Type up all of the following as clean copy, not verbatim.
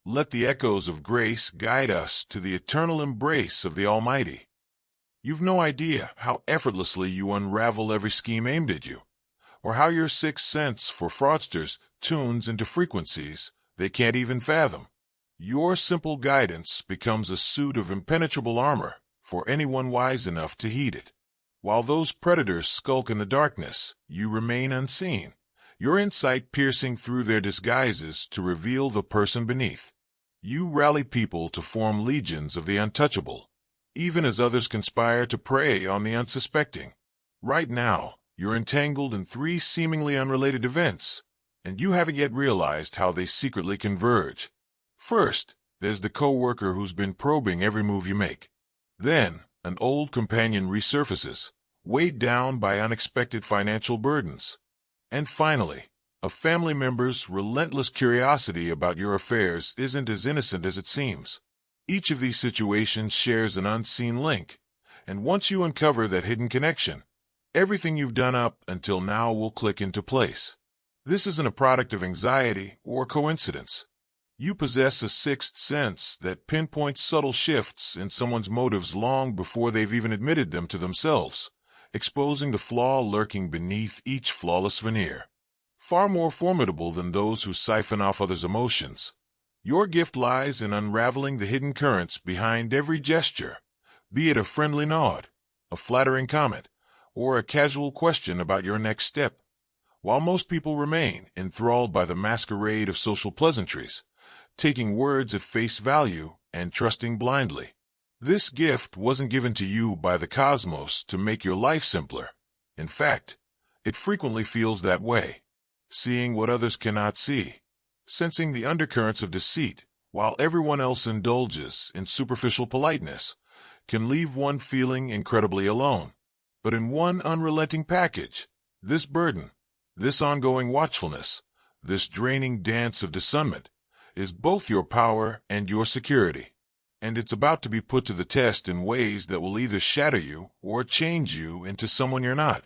Let the echoes of grace guide us to the eternal embrace of the Almighty. You've no idea how effortlessly you unravel every scheme aimed at you, or how your sixth sense for fraudsters tunes into frequencies they can't even fathom. Your simple guidance becomes a suit of impenetrable armor for anyone wise enough to heed it. While those predators skulk in the darkness, you remain unseen, your insight piercing through their disguises to reveal the person beneath. You rally people to form legions of the untouchable, even as others conspire to prey on the unsuspecting. Right now, you're entangled in three seemingly unrelated events, and you haven't yet realized how they secretly converge. First, there's the coworker who's been probing every move you make. Then, an old companion resurfaces, weighed down by unexpected financial burdens. And finally, a family member's relentless curiosity about your affairs isn't as innocent as it seems. Each of these situations shares an unseen link, and once you uncover that hidden connection, everything you've done up until now will click into place. This isn't a product of anxiety or coincidence. You possess a sixth sense that pinpoints subtle shifts in someone's motives long before they've even admitted them to themselves, exposing the flaw lurking beneath each flawless veneer. Far more formidable than those who siphon off others' emotions, your gift lies in unraveling the hidden currents behind every gesture, be it a friendly nod, a flattering comment, or a casual question about your next step. While most people remain enthralled by the masquerade of social pleasantries, taking words at face value and trusting blindly. This gift wasn't given to you by the cosmos to make your life simpler. In fact, it frequently feels that way. Seeing what others cannot see, sensing the undercurrents of deceit while everyone else indulges in superficial politeness, can leave one feeling incredibly alone. But in one unrelenting package, this burden, this ongoing watchfulness, this draining dance of discernment, is both your power and your security. And it's about to be put to the test in ways that will either shatter you or change you into someone you're not.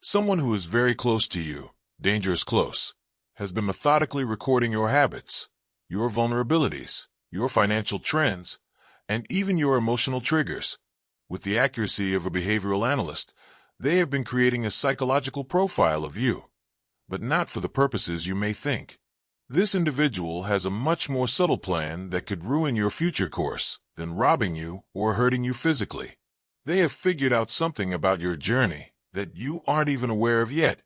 Someone who is very close to you, dangerous close, has been methodically recording your habits, your vulnerabilities, your financial trends, and even your emotional triggers. With the accuracy of a behavioral analyst, they have been creating a psychological profile of you, but not for the purposes you may think. This individual has a much more subtle plan that could ruin your future course than robbing you or hurting you physically. They have figured out something about your journey that you aren't even aware of yet.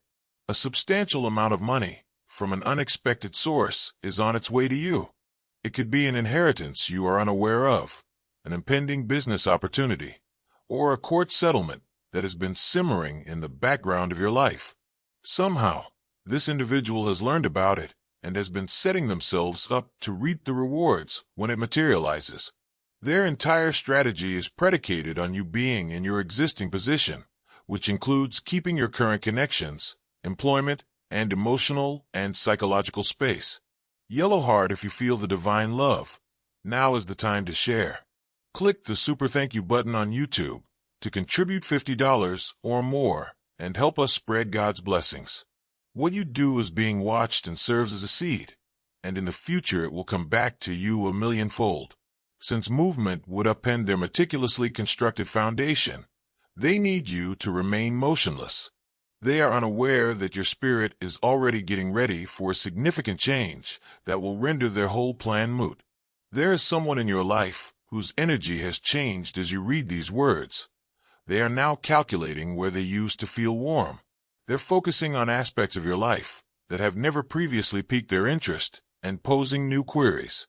A substantial amount of money from an unexpected source is on its way to you. It could be an inheritance you are unaware of, an impending business opportunity, or a court settlement that has been simmering in the background of your life. Somehow, this individual has learned about it and has been setting themselves up to reap the rewards when it materializes. Their entire strategy is predicated on you being in your existing position, which includes keeping your current connections, employment, and emotional and psychological space. Yellow heart if you feel the divine love. Now is the time to share. Click the super thank you button on YouTube to contribute $50 or more and help us spread God's blessings. What you do is being watched and serves as a seed, and in the future it will come back to you a millionfold. Since movement would upend their meticulously constructed foundation, they need you to remain motionless. They are unaware that your spirit is already getting ready for a significant change that will render their whole plan moot. There is someone in your life whose energy has changed as you read these words. They are now calculating where they used to feel warm. They're focusing on aspects of your life that have never previously piqued their interest and posing new queries.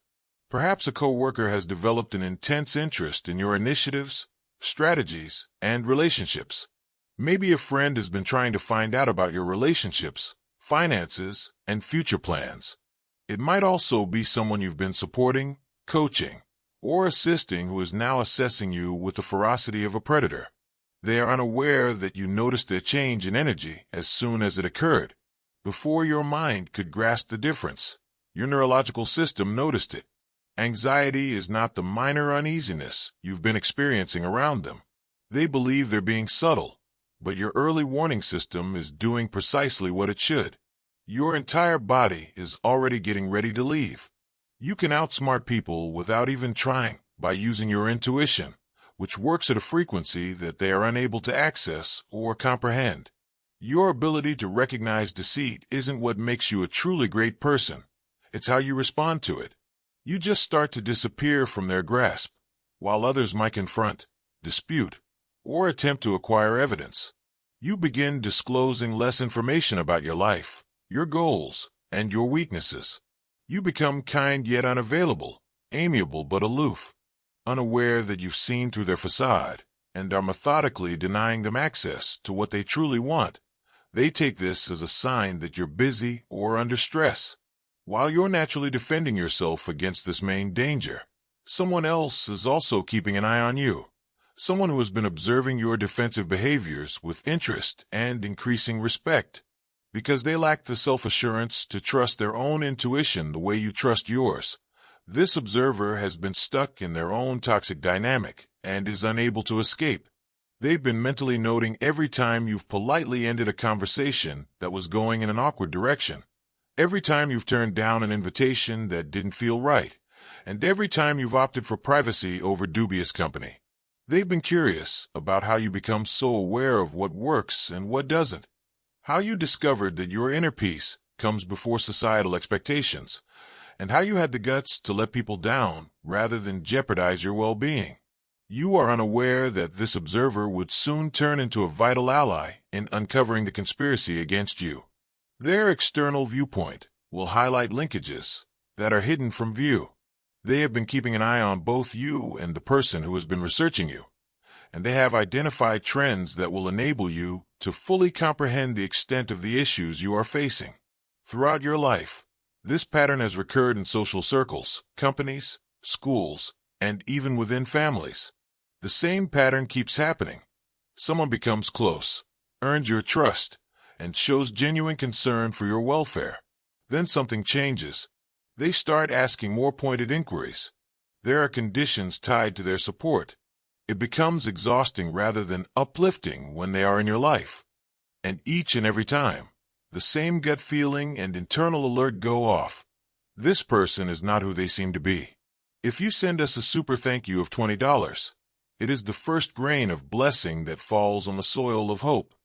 Perhaps a coworker has developed an intense interest in your initiatives, strategies, and relationships. Maybe a friend has been trying to find out about your relationships, finances, and future plans. It might also be someone you've been supporting, coaching, or assisting who is now assessing you with the ferocity of a predator. They are unaware that you noticed their change in energy as soon as it occurred. Before your mind could grasp the difference, your neurological system noticed it. Anxiety is not the minor uneasiness you've been experiencing around them. They believe they're being subtle, but your early warning system is doing precisely what it should. Your entire body is already getting ready to leave. You can outsmart people without even trying by using your intuition, which works at a frequency that they are unable to access or comprehend. Your ability to recognize deceit isn't what makes you a truly great person. It's how you respond to it. You just start to disappear from their grasp, while others might confront, dispute, or attempt to acquire evidence. You begin disclosing less information about your life, your goals, and your weaknesses. You become kind yet unavailable, amiable but aloof, unaware that you've seen through their facade, and are methodically denying them access to what they truly want. They take this as a sign that you're busy or under stress. While you're naturally defending yourself against this main danger, someone else is also keeping an eye on you. Someone who has been observing your defensive behaviors with interest and increasing respect, because they lack the self-assurance to trust their own intuition the way you trust yours. This observer has been stuck in their own toxic dynamic and is unable to escape. They've been mentally noting every time you've politely ended a conversation that was going in an awkward direction, every time you've turned down an invitation that didn't feel right, and every time you've opted for privacy over dubious company. They've been curious about how you become so aware of what works and what doesn't, how you discovered that your inner peace comes before societal expectations, and how you had the guts to let people down rather than jeopardize your well-being. You are unaware that this observer would soon turn into a vital ally in uncovering the conspiracy against you. Their external viewpoint will highlight linkages that are hidden from view. They have been keeping an eye on both you and the person who has been researching you, and they have identified trends that will enable you to fully comprehend the extent of the issues you are facing. Throughout your life, this pattern has recurred in social circles, companies, schools, and even within families. The same pattern keeps happening. Someone becomes close, earns your trust, and shows genuine concern for your welfare. Then something changes. They start asking more pointed inquiries. There are conditions tied to their support. It becomes exhausting rather than uplifting when they are in your life. And each and every time, the same gut feeling and internal alert go off. This person is not who they seem to be. If you send us a super thank you of $20, it is the first grain of blessing that falls on the soil of hope.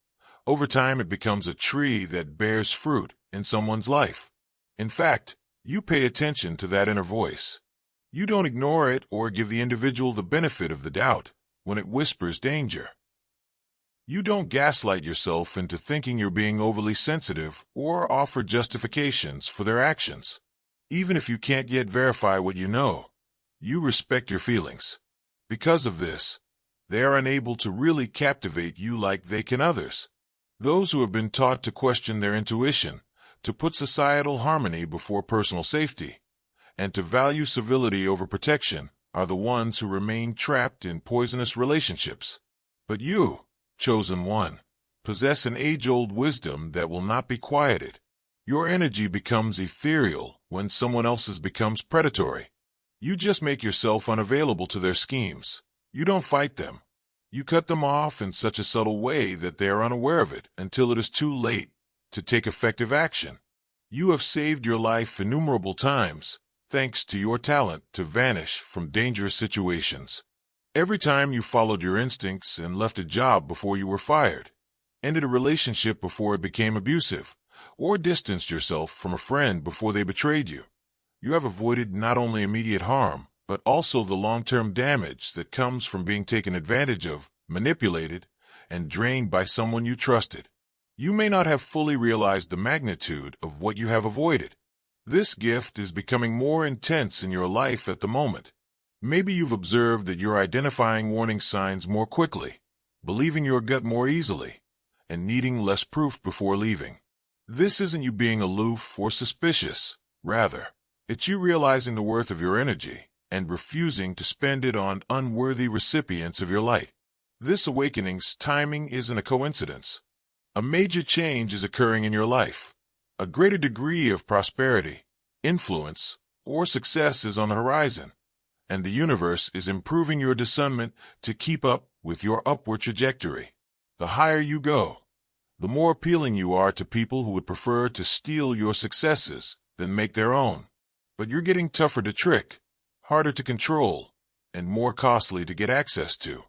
Over time, it becomes a tree that bears fruit in someone's life. In fact, you pay attention to that inner voice. You don't ignore it or give the individual the benefit of the doubt when it whispers danger. You don't gaslight yourself into thinking you're being overly sensitive or offer justifications for their actions. Even if you can't yet verify what you know, you respect your feelings. Because of this, they are unable to really captivate you like they can others. Those who have been taught to question their intuition, to put societal harmony before personal safety, and to value civility over protection are the ones who remain trapped in poisonous relationships. But you, chosen one, possess an age-old wisdom that will not be quieted. Your energy becomes ethereal when someone else's becomes predatory. You just make yourself unavailable to their schemes. You don't fight them. You cut them off in such a subtle way that they are unaware of it until it is too late to take effective action. You have saved your life innumerable times, thanks to your talent to vanish from dangerous situations. Every time you followed your instincts and left a job before you were fired, ended a relationship before it became abusive, or distanced yourself from a friend before they betrayed you, you have avoided not only immediate harm, but also the long-term damage that comes from being taken advantage of, manipulated, and drained by someone you trusted. You may not have fully realized the magnitude of what you have avoided. This gift is becoming more intense in your life at the moment. Maybe you've observed that you're identifying warning signs more quickly, believing your gut more easily, and needing less proof before leaving. This isn't you being aloof or suspicious. Rather, it's you realizing the worth of your energy and refusing to spend it on unworthy recipients of your light. This awakening's timing isn't a coincidence. A major change is occurring in your life. A greater degree of prosperity, influence, or success is on the horizon, and the universe is improving your discernment to keep up with your upward trajectory. The higher you go, the more appealing you are to people who would prefer to steal your successes than make their own. but you're getting tougher to trick, harder to control, and more costly to get access to.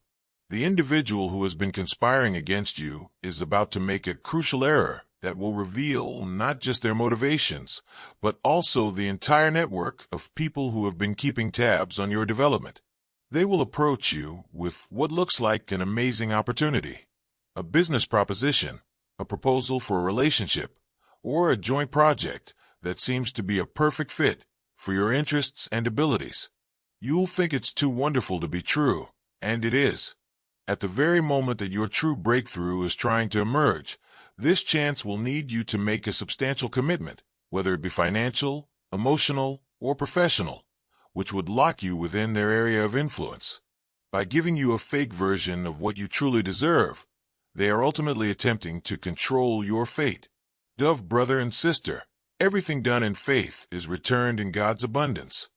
The individual who has been conspiring against you is about to make a crucial error that will reveal not just their motivations, but also the entire network of people who have been keeping tabs on your development. They will approach you with what looks like an amazing opportunity, a business proposition, a proposal for a relationship, or a joint project that seems to be a perfect fit for your interests and abilities. You'll think it's too wonderful to be true, and it is. At the very moment that your true breakthrough is trying to emerge, this chance will need you to make a substantial commitment, whether it be financial, emotional, or professional, which would lock you within their area of influence. By giving you a fake version of what you truly deserve, they are ultimately attempting to control your fate. Dove brother and sister, everything done in faith is returned in God's abundance.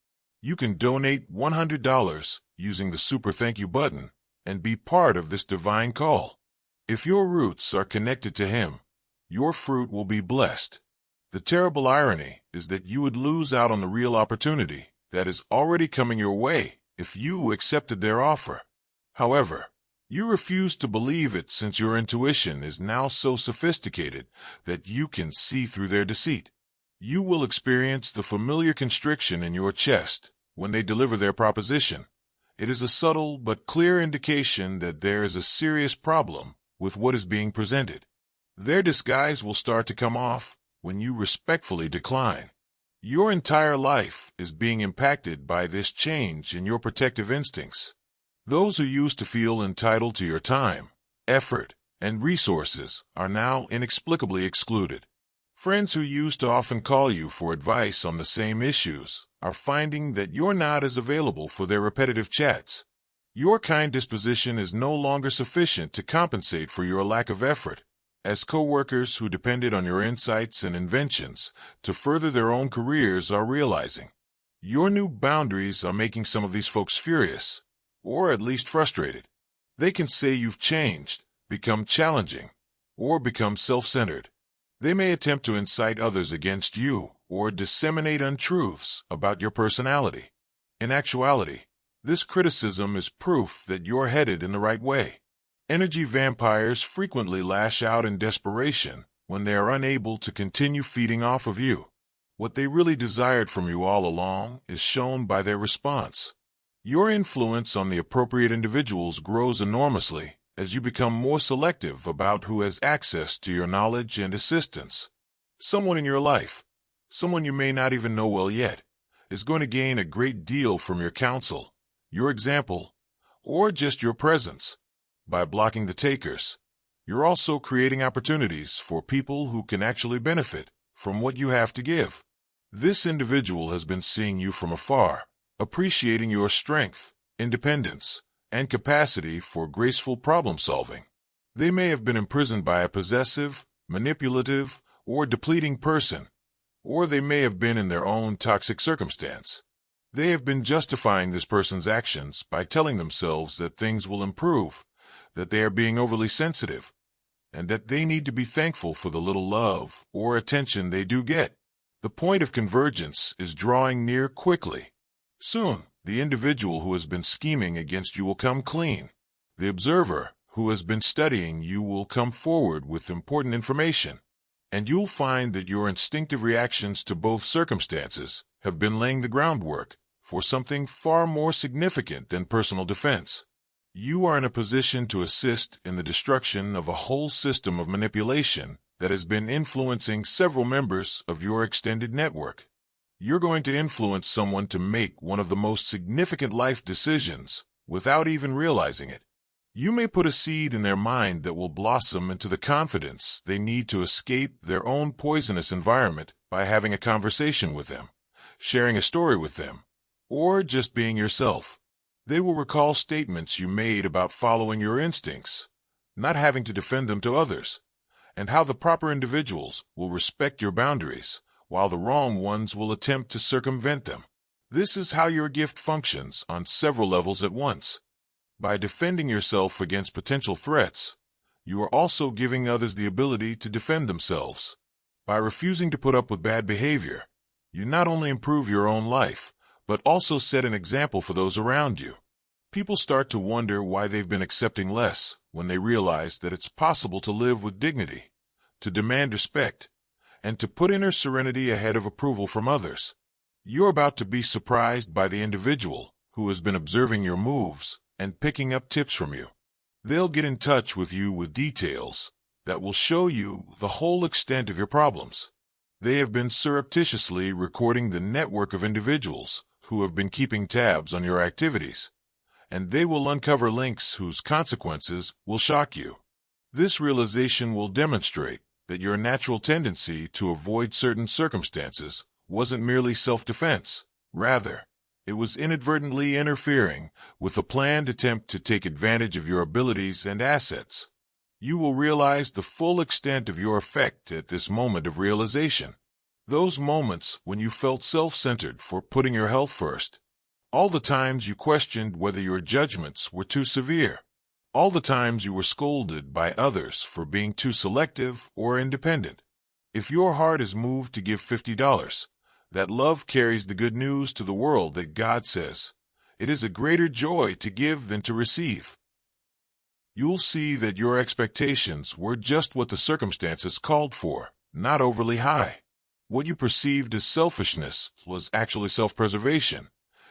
You can donate $100 using the Super Thank You button and be part of this divine call. If your roots are connected to Him, your fruit will be blessed. The terrible irony is that you would lose out on the real opportunity that is already coming your way if you accepted their offer. However, you refuse to believe it since your intuition is now so sophisticated that you can see through their deceit. You will experience the familiar constriction in your chest when they deliver their proposition. It is a subtle but clear indication that there is a serious problem with what is being presented. Their disguise will start to come off when you respectfully decline. Your entire life is being impacted by this change in your protective instincts. Those who used to feel entitled to your time, effort, and resources are now inexplicably excluded. Friends who used to often call you for advice on the same issues are finding that you're not as available for their repetitive chats. Your kind disposition is no longer sufficient to compensate for your lack of effort, as co-workers who depended on your insights and inventions to further their own careers are realizing. Your new boundaries are making some of these folks furious, or at least frustrated. They can say you've changed, become challenging, or become self-centered. They may attempt to incite others against you or disseminate untruths about your personality. In actuality, this criticism is proof that you're headed in the right way. Energy vampires frequently lash out in desperation when they are unable to continue feeding off of you. What they really desired from you all along is shown by their response. Your influence on the appropriate individuals grows enormously as you become more selective about who has access to your knowledge and assistance. Someone in your life, someone you may not even know well yet, is going to gain a great deal from your counsel, your example, or just your presence. By blocking the takers, you're also creating opportunities for people who can actually benefit from what you have to give. This individual has been seeing you from afar, appreciating your strength, independence, and capacity for graceful problem-solving. They may have been imprisoned by a possessive, manipulative, or depleting person, or they may have been in their own toxic circumstance. They have been justifying this person's actions by telling themselves that things will improve, that they are being overly sensitive, and that they need to be thankful for the little love or attention they do get. The point of convergence is drawing near quickly. Soon, the individual who has been scheming against you will come clean. The observer who has been studying you will come forward with important information, and you'll find that your instinctive reactions to both circumstances have been laying the groundwork for something far more significant than personal defense. You are in a position to assist in the destruction of a whole system of manipulation that has been influencing several members of your extended network. You're going to influence someone to make one of the most significant life decisions without even realizing it. You may put a seed in their mind that will blossom into the confidence they need to escape their own poisonous environment by having a conversation with them, sharing a story with them, or just being yourself. They will recall statements you made about following your instincts, not having to defend them to others, and how the proper individuals will respect your boundaries, while the wrong ones will attempt to circumvent them. This is how your gift functions on several levels at once. By defending yourself against potential threats, you are also giving others the ability to defend themselves. By refusing to put up with bad behavior, You not only improve your own life, but also set an example for those around you. People start to wonder why they've been accepting less when they realize that it's possible to live with dignity, to demand respect, and to put inner serenity ahead of approval from others. You're about to be surprised by the individual who has been observing your moves and picking up tips from you. They'll get in touch with you with details that will show you the whole extent of your problems. They have been surreptitiously recording the network of individuals who have been keeping tabs on your activities, and they will uncover links whose consequences will shock you. This realization will demonstrate that your natural tendency to avoid certain circumstances wasn't merely self-defense. Rather, it was inadvertently interfering with a planned attempt to take advantage of your abilities and assets. You will realize the full extent of your effect at this moment of realization. Those moments when you felt self-centered for putting your health first. All the times you questioned whether your judgments were too severe. All the times you were scolded by others for being too selective or independent. If your heart is moved to give $50, that love carries the good news to the world that God says, it is a greater joy to give than to receive. You'll see that your expectations were just what the circumstances called for, not overly high. What you perceived as selfishness was actually self-preservation,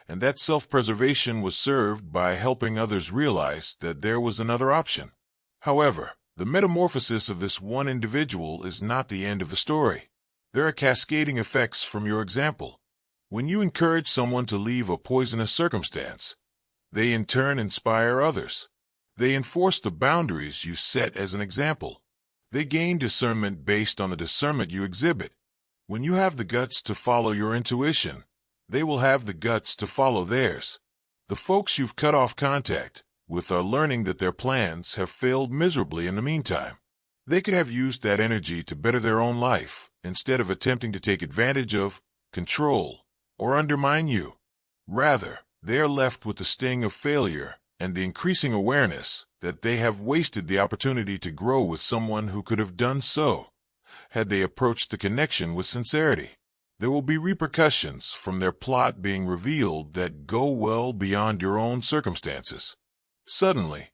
and that self-preservation was served by helping others realize that there was another option. However, the metamorphosis of this one individual is not the end of the story. There are cascading effects from your example. When you encourage someone to leave a poisonous circumstance, they in turn inspire others. They enforce the boundaries you set as an example. They gain discernment based on the discernment you exhibit. When you have the guts to follow your intuition, they will have the guts to follow theirs. The folks you've cut off contact with are learning that their plans have failed miserably in the meantime. They could have used that energy to better their own life instead of attempting to take advantage of, control, or undermine you. Rather, they are left with the sting of failure and the increasing awareness that they have wasted the opportunity to grow with someone who could have done so had they approached the connection with sincerity. There will be repercussions from their plot being revealed that go well beyond your own circumstances. Suddenly,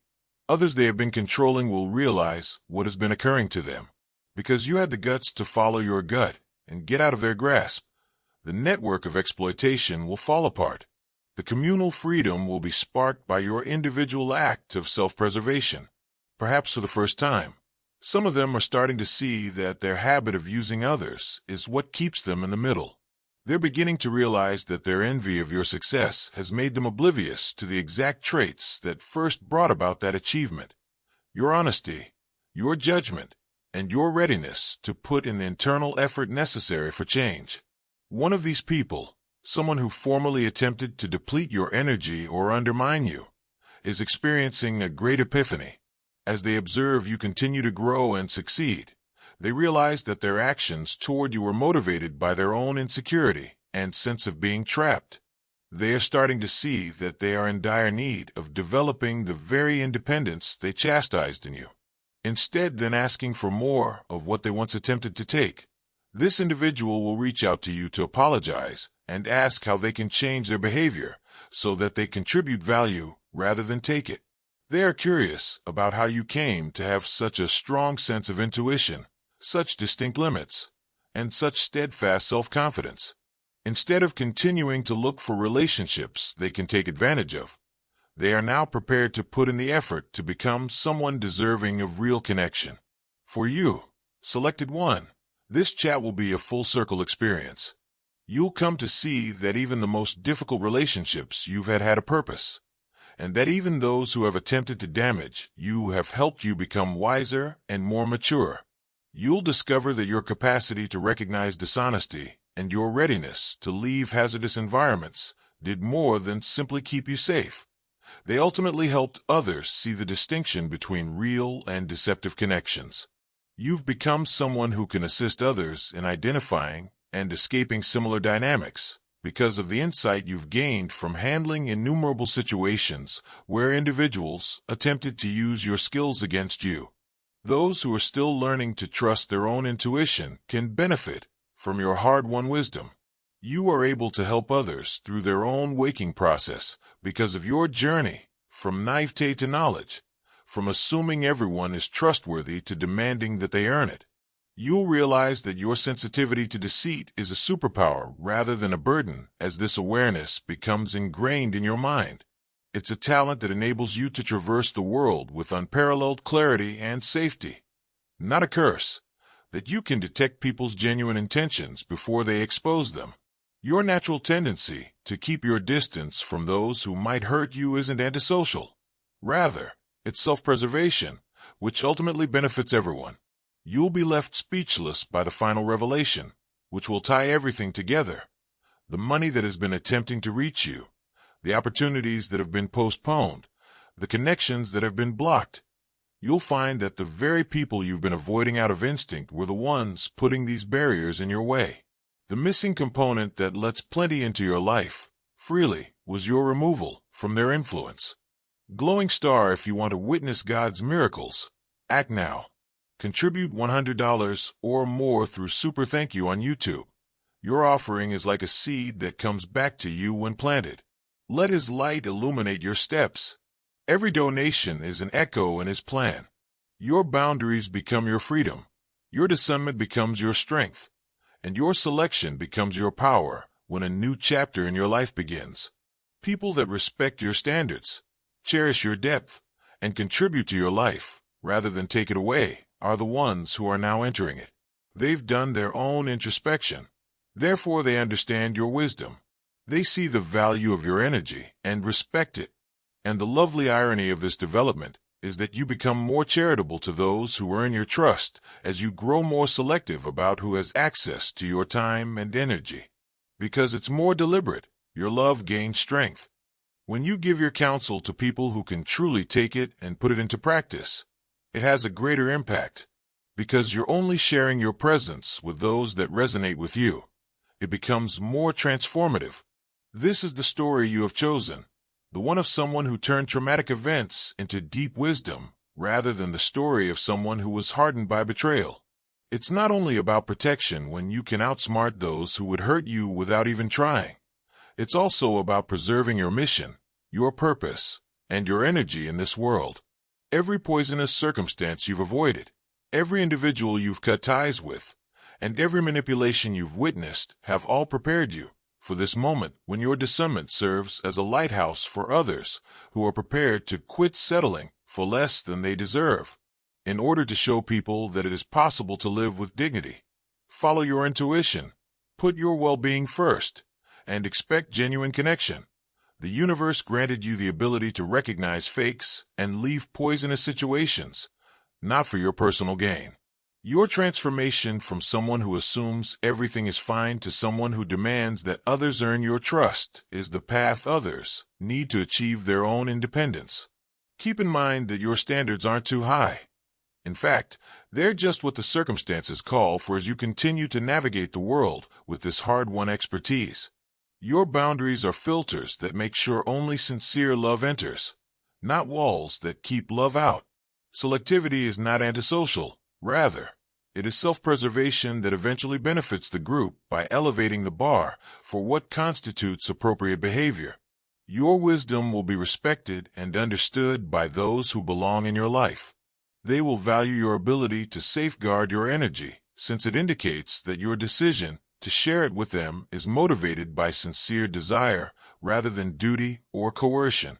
others they have been controlling will realize what has been occurring to them. Because you had the guts to follow your gut and get out of their grasp, the network of exploitation will fall apart. The communal freedom will be sparked by your individual act of self-preservation. Perhaps for the first time, some of them are starting to see that their habit of using others is what keeps them in the middle. They're beginning to realize that their envy of your success has made them oblivious to the exact traits that first brought about that achievement. Your honesty, your judgment, and your readiness to put in the internal effort necessary for change. One of these people, someone who formerly attempted to deplete your energy or undermine you, is experiencing a great epiphany. As they observe you continue to grow and succeed, they realize that their actions toward you were motivated by their own insecurity and sense of being trapped. They are starting to see that they are in dire need of developing the very independence they chastised in you. Instead than asking for more of what they once attempted to take, this individual will reach out to you to apologize and ask how they can change their behavior so that they contribute value rather than take it. They are curious about how you came to have such a strong sense of intuition, such distinct limits, and such steadfast self-confidence. Instead of continuing to look for relationships they can take advantage of, they are now prepared to put in the effort to become someone deserving of real connection. For you, selected one, this chat will be a full-circle experience. You'll come to see that even the most difficult relationships you've had a purpose, and that even those who have attempted to damage you have helped you become wiser and more mature. You'll discover that your capacity to recognize dishonesty and your readiness to leave hazardous environments did more than simply keep you safe. They ultimately helped others see the distinction between real and deceptive connections. You've become someone who can assist others in identifying and escaping similar dynamics because of the insight you've gained from handling innumerable situations where individuals attempted to use your skills against you. Those who are still learning to trust their own intuition can benefit from your hard-won wisdom. You are able to help others through their own waking process because of your journey from naivete to knowledge, from assuming everyone is trustworthy to demanding that they earn it. You'll realize that your sensitivity to deceit is a superpower rather than a burden as this awareness becomes ingrained in your mind. It's a talent that enables you to traverse the world with unparalleled clarity and safety. Not a curse, that you can detect people's genuine intentions before they expose them. Your natural tendency to keep your distance from those who might hurt you isn't antisocial. Rather, it's self-preservation, which ultimately benefits everyone. You'll be left speechless by the final revelation, which will tie everything together. The money that has been attempting to reach you, the opportunities that have been postponed, the connections that have been blocked. You'll find that the very people you've been avoiding out of instinct were the ones putting these barriers in your way. The missing component that lets plenty into your life freely was your removal from their influence. Glowing star, if you want to witness God's miracles, act now. Contribute $100 or more through Super Thank You on YouTube. Your offering is like a seed that comes back to you when planted. Let His light illuminate your steps. Every donation is an echo in His plan. Your boundaries become your freedom. Your discernment becomes your strength. And your selection becomes your power when a new chapter in your life begins. People that respect your standards, cherish your depth, and contribute to your life, rather than take it away, are the ones who are now entering it. They've done their own introspection. Therefore, they understand your wisdom. They see the value of your energy and respect it. And the lovely irony of this development is that you become more charitable to those who earn your trust as you grow more selective about who has access to your time and energy. Because it's more deliberate, your love gains strength. When you give your counsel to people who can truly take it and put it into practice, it has a greater impact. Because you're only sharing your presence with those that resonate with you, it becomes more transformative. This is the story you have chosen. The one of someone who turned traumatic events into deep wisdom, rather than the story of someone who was hardened by betrayal. It's not only about protection when you can outsmart those who would hurt you without even trying. It's also about preserving your mission, your purpose, and your energy in this world. Every poisonous circumstance you've avoided, every individual you've cut ties with, and every manipulation you've witnessed have all prepared you for this moment when your discernment serves as a lighthouse for others who are prepared to quit settling for less than they deserve, in order to show people that it is possible to live with dignity. Follow your intuition, put your well-being first, and expect genuine connection. The universe granted you the ability to recognize fakes and leave poisonous situations, not for your personal gain. Your transformation from someone who assumes everything is fine to someone who demands that others earn your trust is the path others need to achieve their own independence. Keep in mind that your standards aren't too high. In fact, they're just what the circumstances call for as you continue to navigate the world with this hard-won expertise. Your boundaries are filters that make sure only sincere love enters, not walls that keep love out. Selectivity is not antisocial. Rather, it is self-preservation that eventually benefits the group by elevating the bar for what constitutes appropriate behavior. Your wisdom will be respected and understood by those who belong in your life. They will value your ability to safeguard your energy, since it indicates that your decision to share it with them is motivated by sincere desire rather than duty or coercion.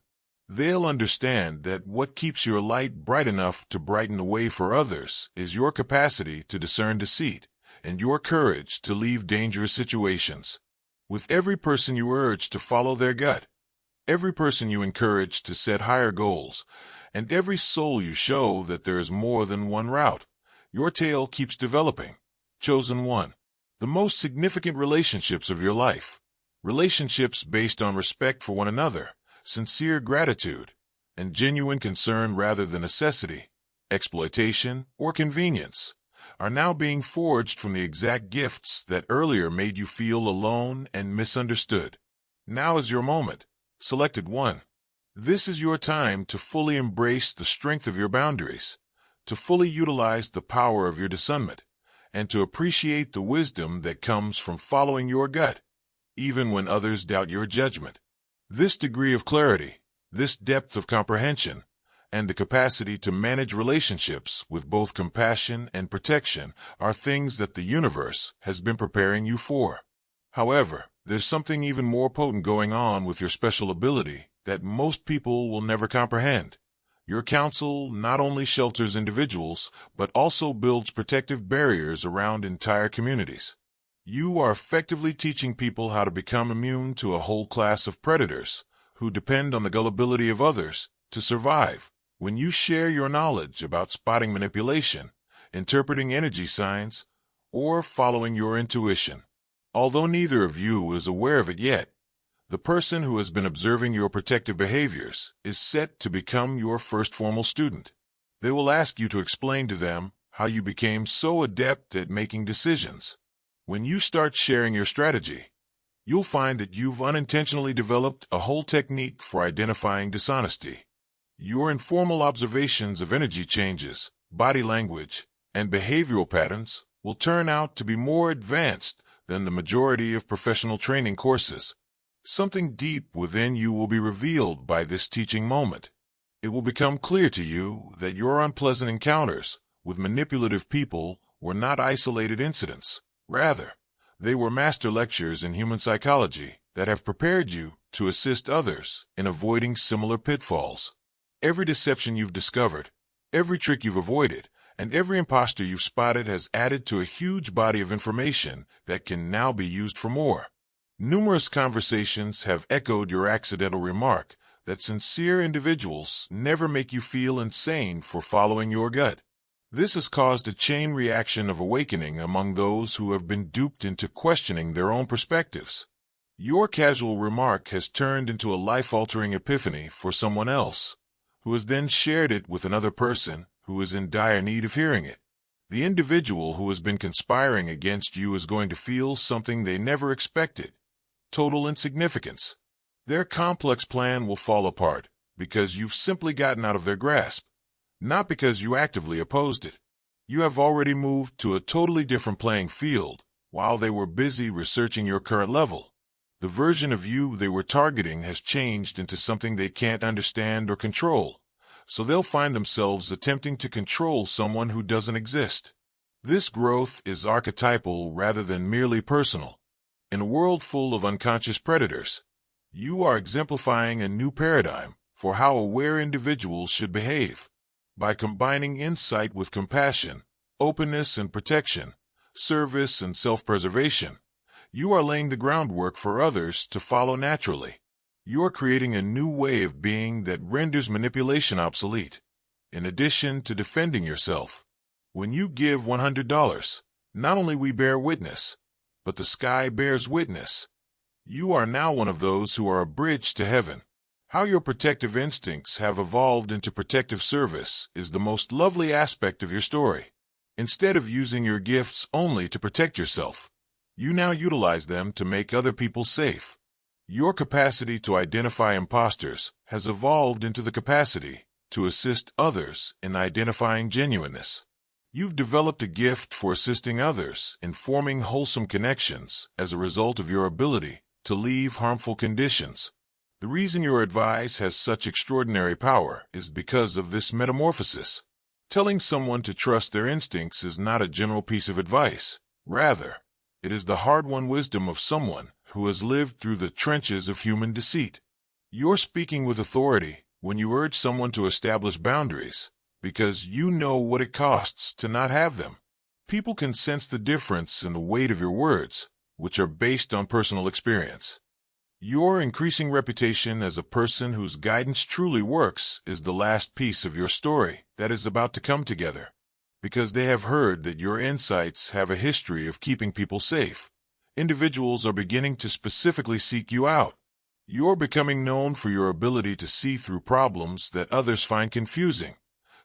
They'll understand that what keeps your light bright enough to brighten the way for others is your capacity to discern deceit and your courage to leave dangerous situations. With every person you urge to follow their gut, every person you encourage to set higher goals, and every soul you show that there is more than one route, your tale keeps developing. Chosen one. The most significant relationships of your life. Relationships based on respect for one another, sincere gratitude, and genuine concern rather than necessity, exploitation, or convenience, are now being forged from the exact gifts that earlier made you feel alone and misunderstood. Now is your moment. Selected one. This is your time to fully embrace the strength of your boundaries, to fully utilize the power of your discernment, and to appreciate the wisdom that comes from following your gut. even when others doubt your judgment. This degree of clarity, this depth of comprehension, and the capacity to manage relationships with both compassion and protection are things that the universe has been preparing you for. However, there's something even more potent going on with your special ability that most people will never comprehend. Your counsel not only shelters individuals, but also builds protective barriers around entire communities. You are effectively teaching people how to become immune to a whole class of predators who depend on the gullibility of others to survive. When you share your knowledge about spotting manipulation, interpreting energy signs, or following your intuition, although neither of you is aware of it yet, the person who has been observing your protective behaviors is set to become your first formal student. They will ask you to explain to them how you became so adept at making decisions. When you start sharing your strategy, you'll find that you've unintentionally developed a whole technique for identifying dishonesty. Your informal observations of energy changes, body language, and behavioral patterns will turn out to be more advanced than the majority of professional training courses. Something deep within you will be revealed by this teaching moment. It will become clear to you that your unpleasant encounters with manipulative people were not isolated incidents. Rather, they were master lectures in human psychology that have prepared you to assist others in avoiding similar pitfalls. Every deception you've discovered, every trick you've avoided, and every imposter you've spotted has added to a huge body of information that can now be used for more. Numerous conversations have echoed your accidental remark that sincere individuals never make you feel insane for following your gut. This has caused a chain reaction of awakening among those who have been duped into questioning their own perspectives. Your casual remark has turned into a life-altering epiphany for someone else, who has then shared it with another person who is in dire need of hearing it. The individual who has been conspiring against you is going to feel something they never expected: total insignificance. Their complex plan will fall apart because you've simply gotten out of their grasp, not because you actively opposed it. You have already moved to a totally different playing field while they were busy researching your current level. The version of you they were targeting has changed into something they can't understand or control, so they'll find themselves attempting to control someone who doesn't exist. This growth is archetypal rather than merely personal. In a world full of unconscious predators, you are exemplifying a new paradigm for how aware individuals should behave. By combining insight with compassion, openness and protection, service and self-preservation, you are laying the groundwork for others to follow naturally. You are creating a new way of being that renders manipulation obsolete, in addition to defending yourself. When you give $100, not only we bear witness, but the sky bears witness. You are now one of those who are a bridge to heaven. How your protective instincts have evolved into protective service is the most lovely aspect of your story. Instead of using your gifts only to protect yourself, you now utilize them to make other people safe. Your capacity to identify imposters has evolved into the capacity to assist others in identifying genuineness. You've developed a gift for assisting others in forming wholesome connections as a result of your ability to leave harmful conditions. The reason your advice has such extraordinary power is because of this metamorphosis. Telling someone to trust their instincts is not a general piece of advice. Rather, it is the hard-won wisdom of someone who has lived through the trenches of human deceit. You're speaking with authority when you urge someone to establish boundaries, because you know what it costs to not have them. People can sense the difference in the weight of your words, which are based on personal experience. Your increasing reputation as a person whose guidance truly works is the last piece of your story that is about to come together. Because they have heard that your insights have a history of keeping people safe, individuals are beginning to specifically seek you out. You're becoming known for your ability to see through problems that others find confusing.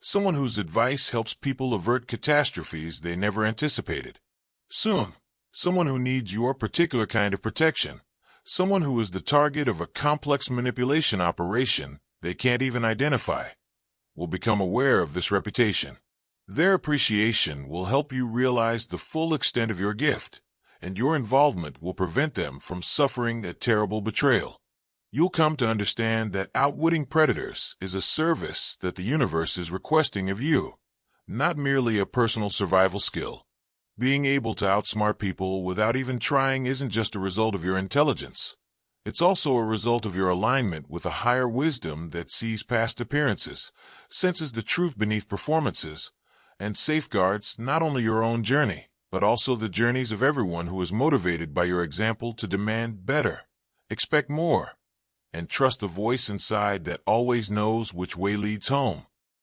Someone whose advice helps people avert catastrophes they never anticipated. Soon, someone who needs your particular kind of protection, someone who is the target of a complex manipulation operation they can't even identify, will become aware of this reputation. Their appreciation will help you realize the full extent of your gift, and your involvement will prevent them from suffering a terrible betrayal. You'll come to understand that outwitting predators is a service that the universe is requesting of you, not merely a personal survival skill. Being able to outsmart people without even trying isn't just a result of your intelligence. It's also a result of your alignment with a higher wisdom that sees past appearances, senses the truth beneath performances, and safeguards not only your own journey, but also the journeys of everyone who is motivated by your example to demand better, expect more, and trust the voice inside that always knows which way leads home.